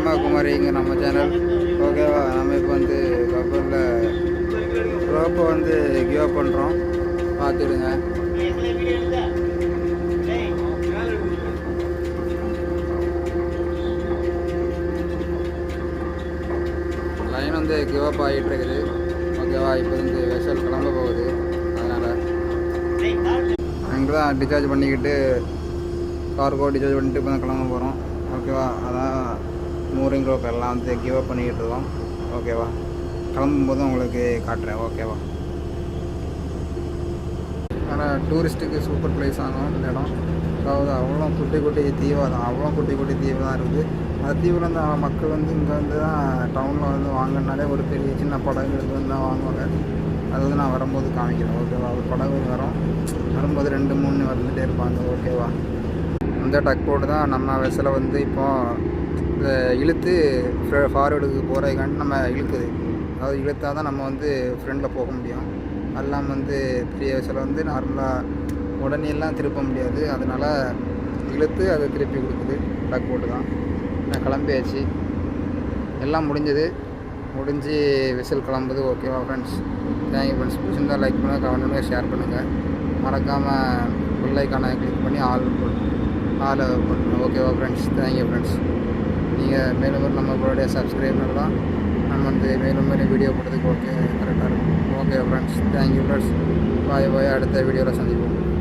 பிரம்மாகுமாரிங்க நம்ம சேனல். ஓகேவா, நம்ம இப்போ வந்து கப்பலில் ரோப்பை வந்து கிவ் பண்ணுறோம், பார்த்துடுங்க. லைன் வந்து கிவ் அப் ஆகிட்டு இருக்குது. ஓகேவா, இப்போ வந்து வெசல் கிளம்ப போகுது. அதனால் அங்கே தான் டிஸ்சார்ஜ் பண்ணிக்கிட்டு கார்கோ டிஸ்சார்ஜ் பண்ணிட்டு இப்போ தான் கிளம்ப போகிறோம். ஓகேவா, அதான் மூரிங் ரோப் எல்லாம் வந்து கிவ் அப் பண்ணிக்கிட்டு இருக்கோம். ஓகேவா, கிளம்பும்போது உங்களுக்கு காட்டுறேன். ஓகேவா, ஆனால் டூரிஸ்ட்டுக்கு சூப்பர் பிளேஸ் ஆகும் இந்த இடம். அதாவது அவ்வளோ குட்டி குட்டி தீவாக தான், அவ்வளோ குட்டி குட்டி தீவு தான் இருக்குது. அந்த தீவில் வந்து மக்கள் வந்து இங்கே வந்து தான் டவுனில் வந்து வாங்கினாலே ஒரு பெரிய சின்ன படகு எடுத்து வந்து தான் வாங்குவாங்க. அது வந்து நான் வரும்போது காமிக்கிறேன். ஓகேவா, ஒரு படகு வரும்போது 2-3 வந்துகிட்டே இருப்பாங்க. ஓகேவா, அந்த டக் போட்டு தான் நம்ம வெசலை வந்து இப்போது இழுத்து ஃபார்வேர்டுக்கு போகிறதுக்காண்டி நம்ம இழுக்குது. அதாவது இழுத்தால் தான் நம்ம வந்து ஃப்ரெண்டில் போக முடியும். அதெல்லாம் வந்து பெரிய வெசலை வந்து நார்மலாக உடனேலாம் திருப்ப முடியாது. அதனால் இழுத்து அதை திருப்பி கொடுக்குது டக் போட்டு தான். நான் கிளம்பியாச்சு, எல்லாம் முடிஞ்சு விசில் கிளம்புது. ஓகேவா ஃப்ரெண்ட்ஸ், தேங்க்யூ ஃப்ரெண்ட்ஸ். பிடிச்சிருந்தால் லைக் பண்ணுங்கள், கமெண்ட் பண்ணுங்கள், ஷேர் பண்ணுங்கள். மறக்காமல் பெல் ஐக்கானை கிளிக் பண்ணி ஆல் பண்ணுங்கள். ஓகேவா ஃப்ரெண்ட்ஸ், தேங்க்யூ ஃப்ரெண்ட்ஸ். நீங்கள் மேலும் நம்மளுடைய சப்ஸ்கிரைபர் தான் நம்ம வந்து மேலும் வீடியோ போடுறதுக்கு கரெக்டாக இருக்கும். Okay friends, thank you friends. Bye. அடுத்த வீடியோவில் சந்திப்போம்.